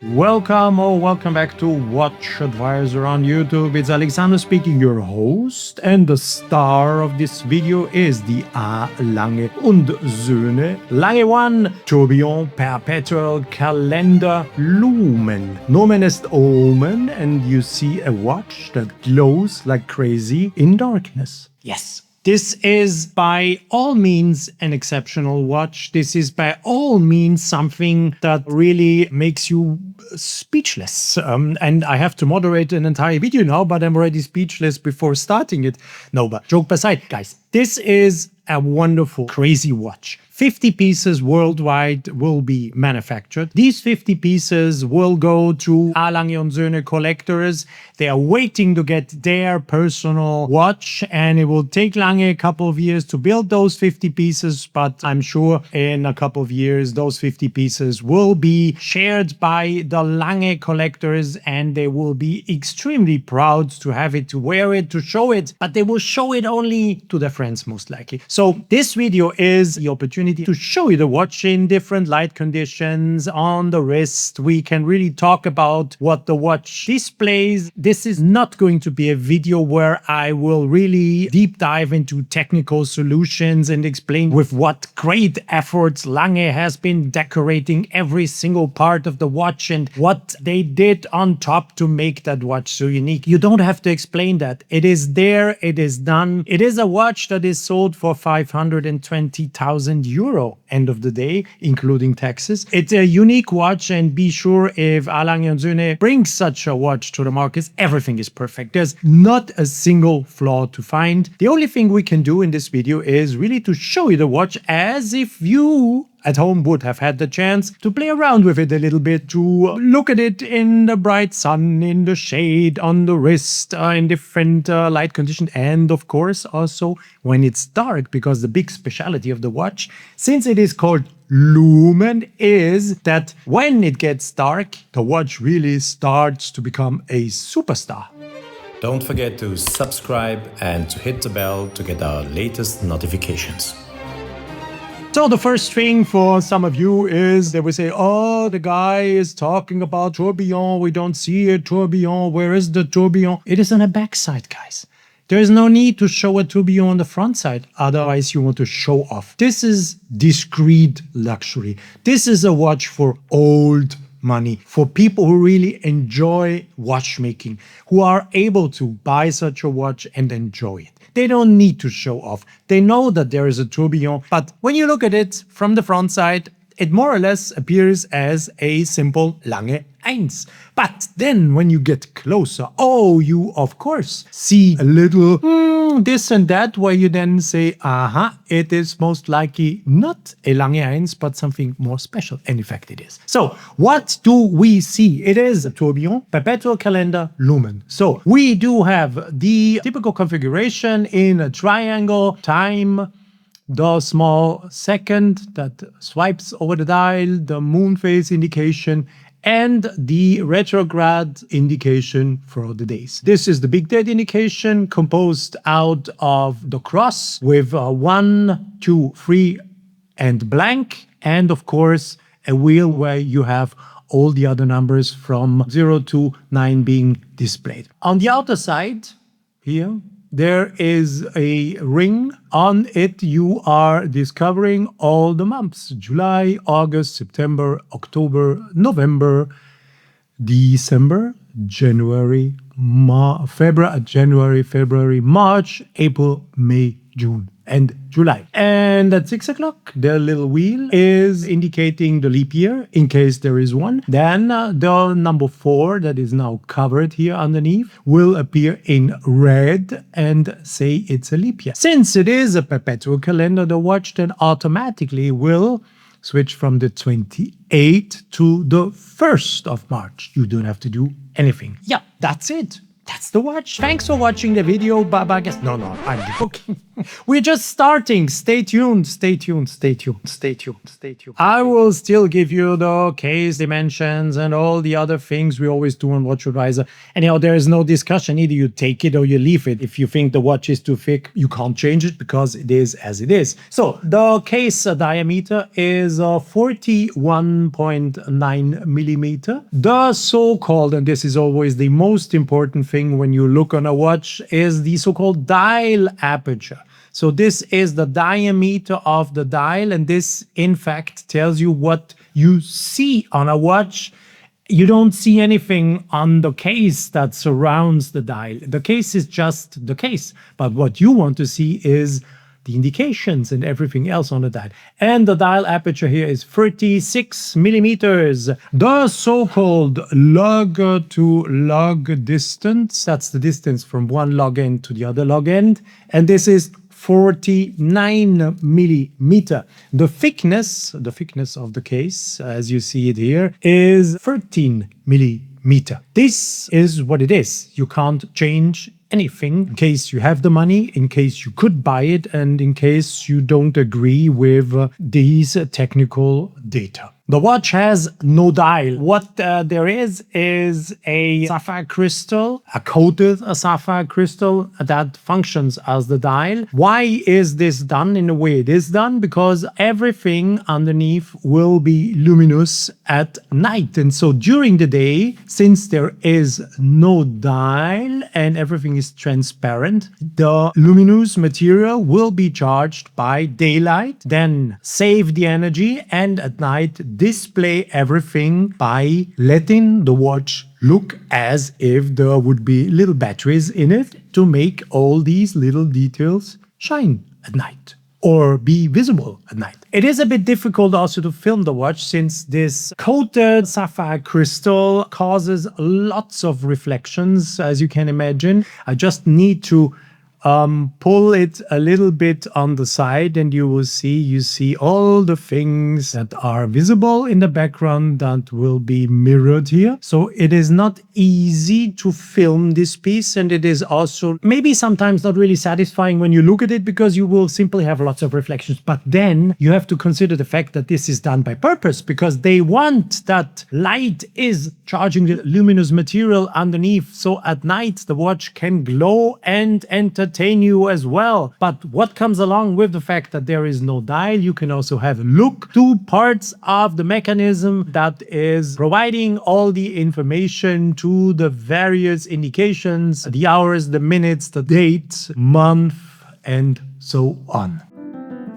Welcome or welcome back to WatchAdvisor on YouTube. It's Alexander speaking, your host, and the star of this video is the Lange Söhne Lange 1 Tourbillon Perpetual Calendar Lumen. Nomen est omen, and you see a watch that glows like crazy in darkness. Yes. This is by all means an exceptional watch. This is by all means something that really makes you speechless. And I have to moderate an entire video now, but I'm already speechless before starting it. No, but joke aside, guys, this is a wonderful, crazy watch. 50 pieces worldwide will be manufactured. These 50 pieces will go to Lange Söhne collectors. They are waiting to get their personal watch, and it will take Lange a couple of years to build those 50 pieces, but I'm sure in a couple of years those 50 pieces will be shared by the Lange collectors, and they will be extremely proud to have it, to wear it, to show it, but they will show it only to their friends most likely. So this video is the opportunity to show you the watch in different light conditions on the wrist. We can really talk about what the watch displays. This is not going to be a video where I will really deep dive into technical solutions and explain with what great efforts Lange has been decorating every single part of the watch and what they did on top to make that watch so unique. You don't have to explain that. It is there, it is done. It is a watch that is sold for 520,000 euro end of the day, including taxes. It's a unique watch, and be sure if Lange Söhne brings such a watch to the market, everything is perfect. There's not a single flaw to find. The only thing we can do in this video is really to show you the watch as if you at home would have had the chance to play around with it a little bit, to look at it in the bright sun, in the shade, on the wrist, in different light conditions, and of course also when it's dark, because the big specialty of the watch, since it is called Lumen, is that when it gets dark, the watch really starts to become a superstar. Don't forget to subscribe and to hit the bell to get our latest notifications. So the first thing for some of you is they will say, oh, the guy is talking about tourbillon. We don't see a tourbillon. Where is the tourbillon? It is on the back side, guys. There is no need to show a tourbillon on the front side. Otherwise, you want to show off. This is discreet luxury. This is a watch for old money, for people who really enjoy watchmaking, who are able to buy such a watch and enjoy it. They don't need to show off. They know that there is a tourbillon, but when you look at it from the front side, it more or less appears as a simple Lange 1. But then when you get closer, oh, you of course see a little this and that, where you then say, aha, it is most likely not a Lange 1, but something more special. And in fact it is. So what do we see? It is a Tourbillon Perpetual Calendar Lumen. So we do have the typical configuration in a triangle, time, the small second that swipes over the dial, the moon phase indication, and the retrograde indication for the days. This is the big date indication composed out of the cross with 1, 2, 3 and blank, and of course a wheel where you have all the other numbers from 0 to 9 being displayed. On the outer side here, there is a ring. On it, you are discovering all the months: July, August, September, October, November, December, January, February, March, April, May, June, and July. And at 6 o'clock, the little wheel is indicating the leap year, in case there is one. Then the number 4 that is now covered here underneath will appear in red and say it's a leap year. Since it is a perpetual calendar, the watch then automatically will switch from the 28th to the 1st of March. You don't have to do anything. Yeah, that's it. That's the watch. Thanks for watching the video, Baba. Guess no, I'm joking. We're just starting. Stay tuned. I will still give you the case dimensions and all the other things we always do on WatchAdvisor. Anyhow, there is no discussion. Either you take it or you leave it. If you think the watch is too thick, you can't change it because it is as it is. So the case diameter is 41.9 millimeter. The so-called, and this is always the most important thing when you look on a watch, is the so-called dial aperture. So this is the diameter of the dial, and this in fact tells you what you see on a watch. You don't see anything on the case that surrounds the dial. The case is just the case, but what you want to see is the indications and everything else on the dial. And the dial aperture here is 36 millimeters. The so-called log to log distance, that's the distance from one log end to the other log end, and this is 49 millimeter. The thickness of the case, as you see it here, is 13 millimeter. This is what it is. You can't change anything in case you have the money, in case you could buy it, and in case you don't agree with these technical data. The watch has no dial. What there is a sapphire crystal, a coated sapphire crystal that functions as the dial. Why is this done in the way it is done? Because everything underneath will be luminous at night. And so during the day, since there is no dial and everything is transparent, the luminous material will be charged by daylight, then save the energy, and at night display everything by letting the watch look as if there would be little batteries in it to make all these little details shine at night or be visible at night. It is a bit difficult also to film the watch since this coated sapphire crystal causes lots of reflections, as you can imagine. I just need to pull it a little bit on the side and you see all the things that are visible in the background that will be mirrored here. So it is not easy to film this piece, and it is also maybe sometimes not really satisfying when you look at it because you will simply have lots of reflections. But then you have to consider the fact that this is done by purpose because they want that light is charging the luminous material underneath, so at night the watch can glow and entertain you as well. But what comes along with the fact that there is no dial, you can also have a look to parts of the mechanism that is providing all the information to the various indications, the hours, the minutes, the date, month, and so on.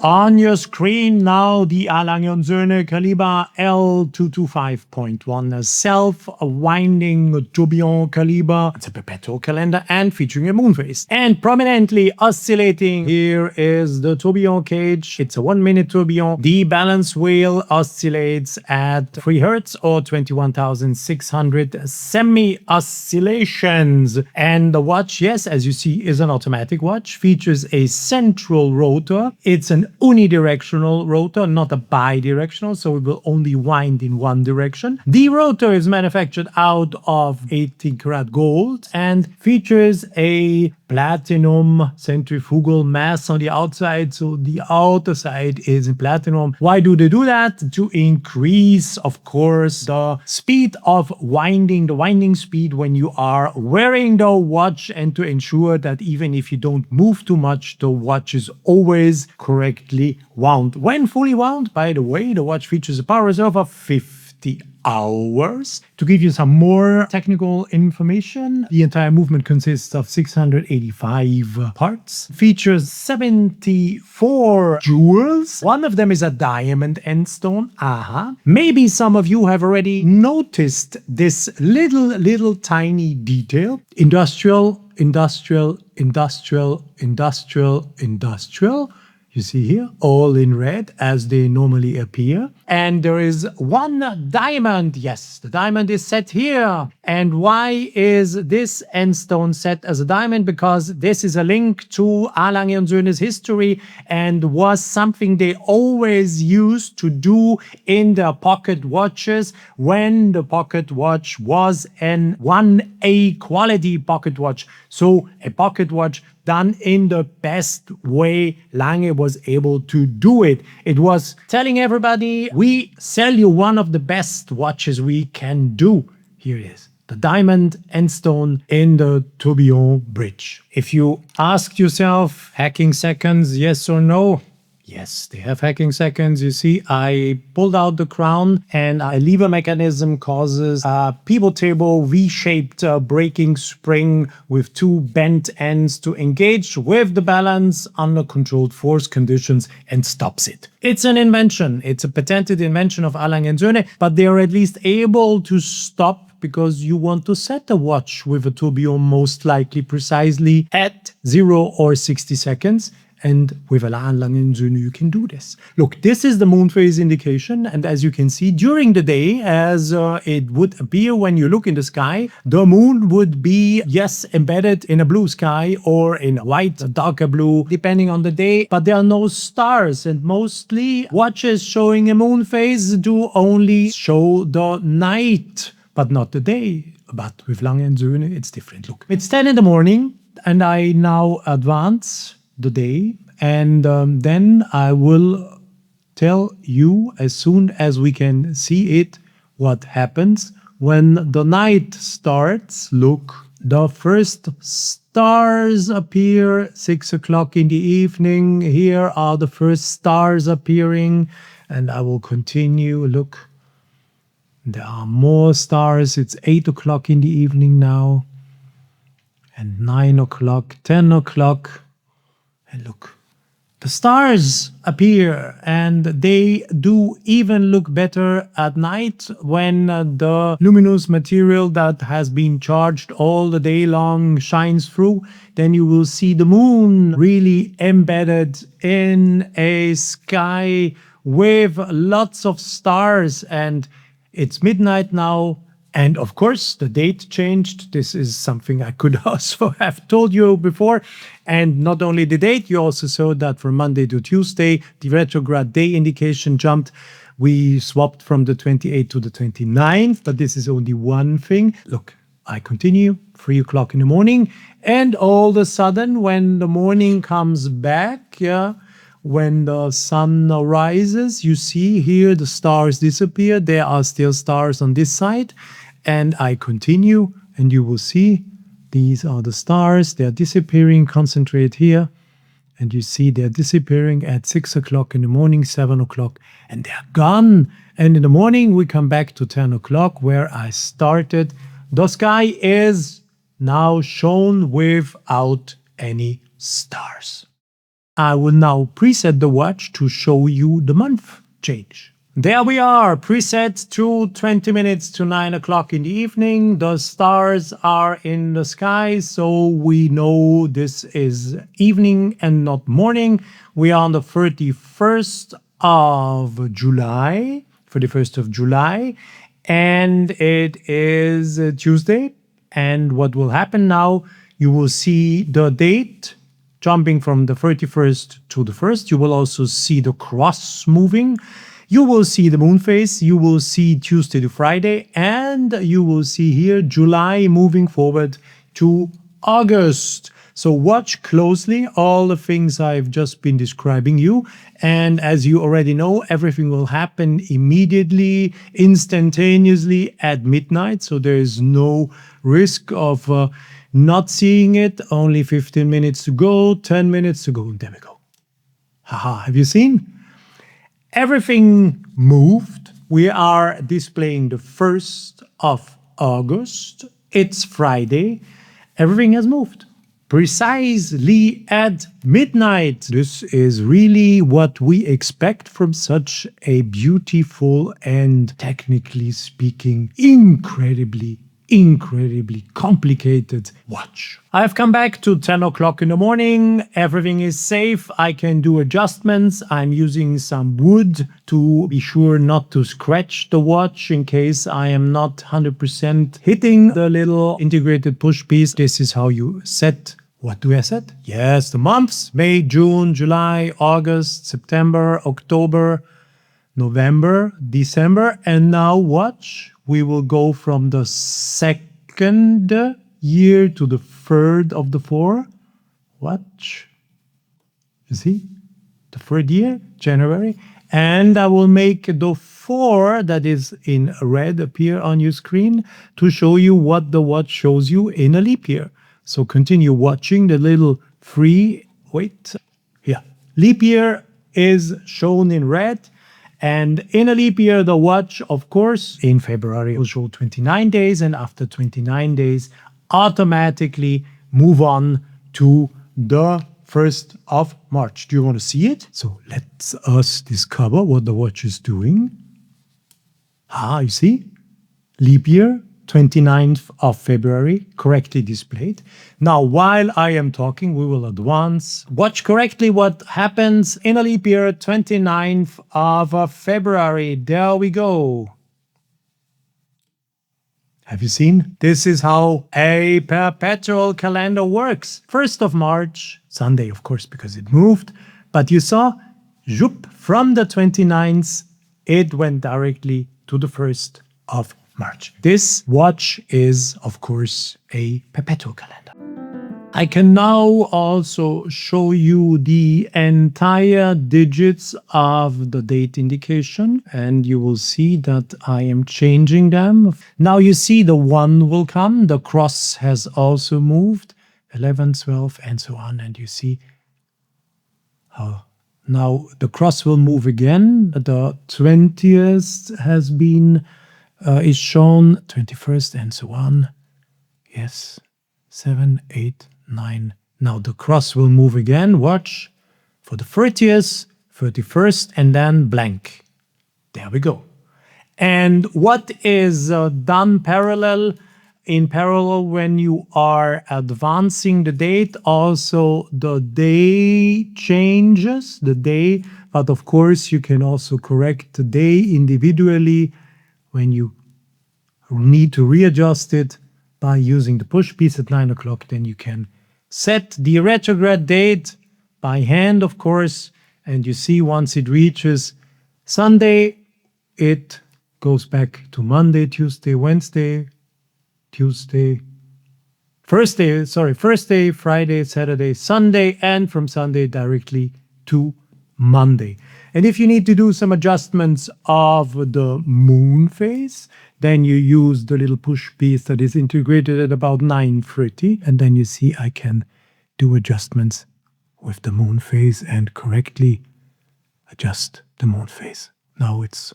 On your screen now, the Lange Söhne caliber L225.1, a self-winding tourbillon caliber. It's a perpetual calendar and featuring a moon phase. And prominently oscillating here is the tourbillon cage. It's a 1-minute tourbillon. The balance wheel oscillates at 3 Hertz or 21,600 semi-oscillations. And the watch, yes, as you see, is an automatic watch. Features a central rotor. It's an unidirectional rotor, not a bidirectional, so it will only wind in one direction. The rotor is manufactured out of 18 karat gold and features a platinum centrifugal mass on the outside, so the outer side is in platinum. Why do they do that? To increase, of course, the speed of winding, the winding speed when you are wearing the watch, and to ensure that even if you don't move too much, the watch is always correctly wound. When fully wound, by the way, the watch features a power reserve of 50 hours. To give you some more technical information, the entire movement consists of 685 parts, features 74 jewels. One of them is a diamond end stone. Maybe some of you have already noticed this little tiny detail. Industrial. You see here, all in red as they normally appear. And there is one diamond. Yes, the diamond is set here. And why is this end stone set as a diamond? Because this is a link to A. Lange und Söhne's history and was something they always used to do in their pocket watches when the pocket watch was an 1A quality pocket watch. So a pocket watch done in the best way Lange was able to do it. It was telling everybody, we sell you one of the best watches we can do. Here it is. The diamond end stone in the tourbillon bridge. If you ask yourself, hacking seconds, yes or no? Yes, they have hacking seconds. You see, I pulled out the crown and a lever mechanism causes a pivot table V-shaped braking spring with two bent ends to engage with the balance under controlled force conditions and stops it. It's an invention. It's a patented invention of A. Lange & Söhne, but they are at least able to stop because you want to set a watch with a tourbillon most likely precisely at 0 or 60 seconds. And with a Lange & Söhne you can do this. Look, this is the moon phase indication, and as you can see, during the day, as it would appear when you look in the sky, the moon would be, yes, embedded in a blue sky or in a white, darker blue, depending on the day, but there are no stars, and mostly watches showing a moon phase do only show the night, but not the day. But with Lange & Söhne, it's different. Look, it's 10 in the morning, and I now advance the day, and then I will tell you as soon as we can see it what happens when the night starts. Look, the first stars appear 6 o'clock in the evening. Here are the first stars appearing, and I will continue. Look, there are more stars. It's 8 o'clock in the evening now, and 9 o'clock, 10 o'clock. And look, the stars appear, and they do even look better at night when the luminous material that has been charged all the day long shines through. Then you will see the moon really embedded in a sky with lots of stars, and it's midnight now. And of course, the date changed. This is something I could also have told you before. And not only the date, you also saw that from Monday to Tuesday, the retrograde day indication jumped. We swapped from the 28th to the 29th, but this is only one thing. Look, I continue, 3 o'clock in the morning. And all of a sudden, when the morning comes back, when the sun rises, you see here the stars disappear. There are still stars on this side. And I continue, and you will see these are the stars. They're disappearing. Concentrate here. And you see they're disappearing at 6 o'clock in the morning, 7 o'clock, and they're gone. And in the morning, we come back to 10 o'clock where I started. The sky is now shown without any stars. I will now preset the watch to show you the month change. There we are, preset to 20 minutes to 9 o'clock in the evening. The stars are in the sky, so we know this is evening and not morning. We are on the 31st of July, and it is Tuesday. And what will happen now, you will see the date jumping from the 31st to the 1st. You will also see the cross moving. You will see the moon phase, you will see Tuesday to Friday, and you will see here July moving forward to August. So watch closely all the things I've just been describing you. And as you already know, everything will happen immediately, instantaneously at midnight. So there is no risk of not seeing it. Only 15 minutes to go, 10 minutes to go, and there we go. Haha, have you seen? Everything moved. We are displaying the 1st of August. It's Friday. Everything has moved. Precisely at midnight. This is really what we expect from such a beautiful and, technically speaking, incredibly incredibly complicated watch. I've come back to 10 o'clock in the morning. Everything is safe. I can do adjustments. I'm using some wood to be sure not to scratch the watch in case I am not 100% hitting the little integrated push piece. This is how you set. What do I set? Yes, the months: May, June, July, August, September, October, November, December, and now watch. We will go from the second year to the third of the four. Watch. You see? The third year, January. And I will make the 4 that is in red appear on your screen to show you what the watch shows you in a leap year. So continue watching the little 3. Wait. Yeah. Leap year is shown in red. And in a leap year, the watch, of course, in February will show 29 days, and after 29 days, automatically move on to the 1st of March. Do you want to see it? So let us discover what the watch is doing. You see? Leap year, 29th of February, correctly displayed. Now, while I am talking, we will advance. Watch correctly what happens in a leap year, 29th of February. There we go. Have you seen? This is how a perpetual calendar works. 1st of March, Sunday, of course, because it moved. But you saw, zoop, from the 29th, it went directly to the 1st of March. This watch is, of course, a perpetual calendar. I can now also show you the entire digits of the date indication, and you will see that I am changing them. Now you see the 1 will come, the cross has also moved, 11, 12, and so on, and you see how now the cross will move again. The 20th has been is shown, 21st, and so on. Yes, 7, 8, 9. Now the cross will move again. Watch for the 30th, 31st, and then blank. There we go. And what is done in parallel when you are advancing the date? Also, the day changes, but of course you can also correct the day individually when you need to readjust it by using the push piece at 9 o'clock. Then you can set the retrograde date by hand, of course, and you see once it reaches Sunday, it goes back to Monday, Tuesday, Wednesday, Thursday, Friday, Saturday, Sunday, and from Sunday directly to Monday. And if you need to do some adjustments of the moon phase, then you use the little push piece that is integrated at about 9:30. And then you see I can do adjustments with the moon phase and correctly adjust the moon phase. Now it's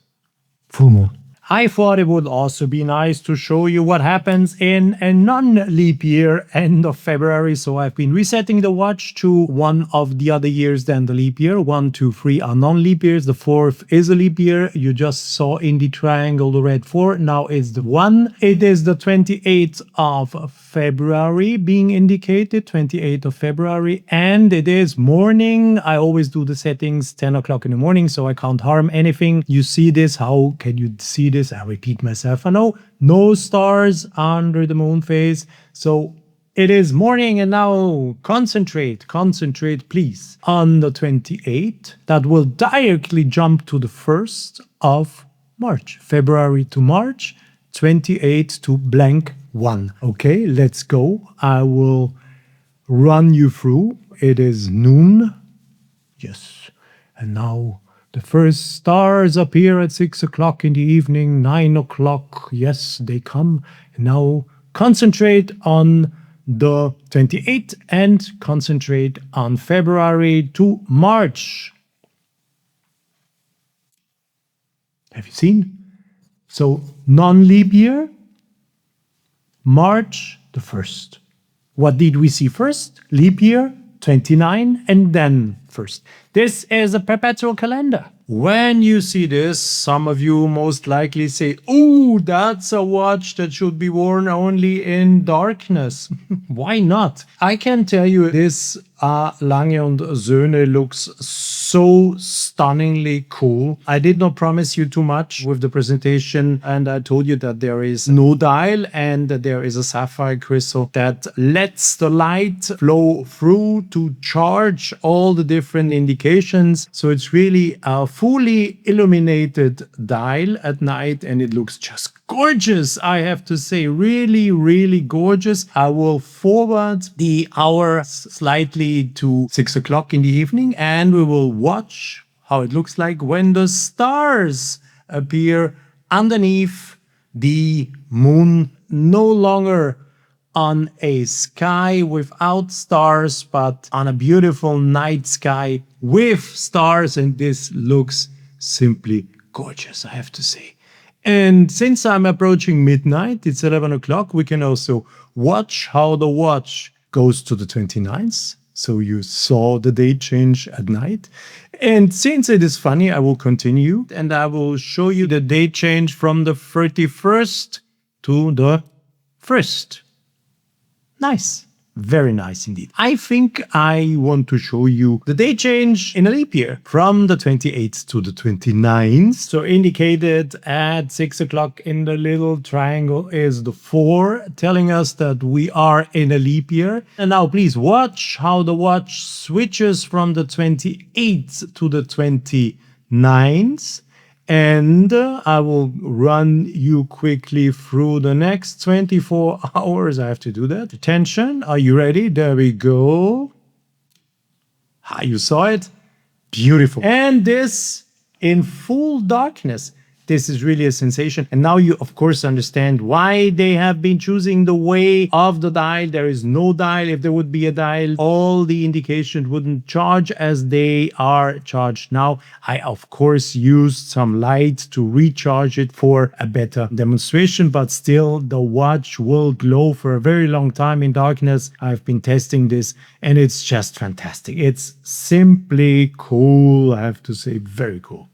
full moon. I thought it would also be nice to show you what happens in a non-leap year end of February. So I've been resetting the watch to one of the other years than the leap year. 1, 2, 3 are non-leap years. The 4th is a leap year. You just saw in the triangle the red 4. Now it's the 1. It is the 28th of February being indicated, 28th of February. And it is morning. I always do the settings 10 o'clock in the morning, so I can't harm anything. You see this? How can you see this? I repeat myself. I know no stars under the moon phase. So it is morning, and now concentrate please on the 28th. That will directly jump to the 1st of March. February to March, 28 to blank 1. Okay, let's go. I will run you through. It is noon. Yes. And now the first stars appear at 6 o'clock in the evening, 9 o'clock. Yes, they come. And now concentrate on the 28th and concentrate on February to March. Have you seen? So non-leap year, March the 1st. What did we see first? Leap year, 29, and then 1st. This is a perpetual calendar. When you see this, some of you most likely say, "Oh, that's a watch that should be worn only in darkness." Why not? I can tell you this Lange Söhne looks so stunningly cool. I did not promise you too much with the presentation, and I told you that there is no dial and that there is a sapphire crystal that lets the light flow through to charge all the different indications. So it's really a fully illuminated dial at night, and it looks just gorgeous, I have to say. Really, really gorgeous. I will forward the hour slightly to 6 o'clock in the evening, and we will watch how it looks like when the stars appear underneath the moon, no longer on a sky without stars, but on a beautiful night sky with stars. And this looks simply gorgeous, I have to say. And since I'm approaching midnight, it's 11 o'clock, we can also watch how the watch goes to the 29th. So you saw the date change at night. And since it is funny, I will continue and I will show you the date change from the 31st to the 1st. Nice. Very nice indeed. I think I want to show you the day change in a leap year from the 28th to the 29th. So indicated at 6 o'clock in the little triangle is the 4, telling us that we are in a leap year. And now please watch how the watch switches from the 28th to the 29th. And I will run you quickly through the next 24 hours. I have to do that. Attention. Are you ready? There we go. You saw it? Beautiful. And this in full darkness. This is really a sensation. And now you, of course, understand why they have been choosing the way of the dial. There is no dial. If there would be a dial, all the indications wouldn't charge as they are charged now. I, of course, used some light to recharge it for a better demonstration, but still the watch will glow for a very long time in darkness. I've been testing this and it's just fantastic. It's simply cool, I have to say, very cool.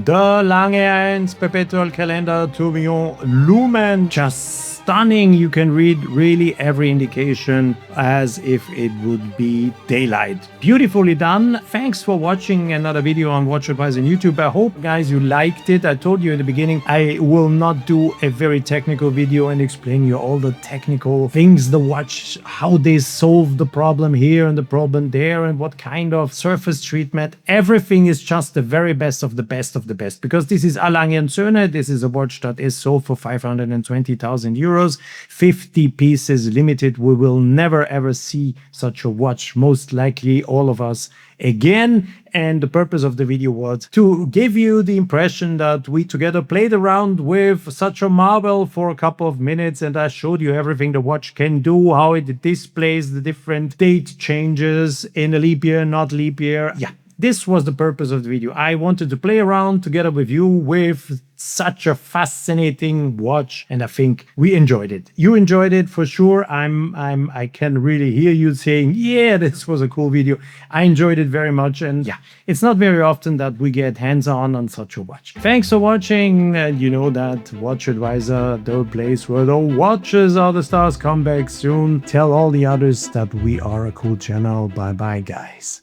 The Lange Perpetual Calendar Tourbillon Lumen, just stunning. You can read really every indication as if it would be daylight. Beautifully done. Thanks for watching another video on WatchAdvisor on YouTube. I hope, guys, you liked it. I told you in the beginning, I will not do a very technical video and explain you all the technical things, the watch, how they solve the problem here and the problem there and what kind of surface treatment. Everything is just the very best of the best of the best, because this is a Lange Söhne. This is a watch that is sold for 520,000 euros. 50 pieces limited. We will never ever see such a watch, most likely all of us again. And the purpose of the video was to give you the impression that we together played around with such a marvel for a couple of minutes, and I showed you everything the watch can do, how it displays the different date changes in a leap year, not leap year. Yeah. This was the purpose of the video. I wanted to play around together with you with such a fascinating watch, and I think we enjoyed it. You enjoyed it for sure. I can really hear you saying, yeah, this was a cool video. I enjoyed it very much, and yeah, it's not very often that we get hands-on such a watch. Thanks for watching, and you know that WatchAdvisor, the place where the watches are the stars, come back soon. Tell all the others that we are a cool channel. Bye bye, guys.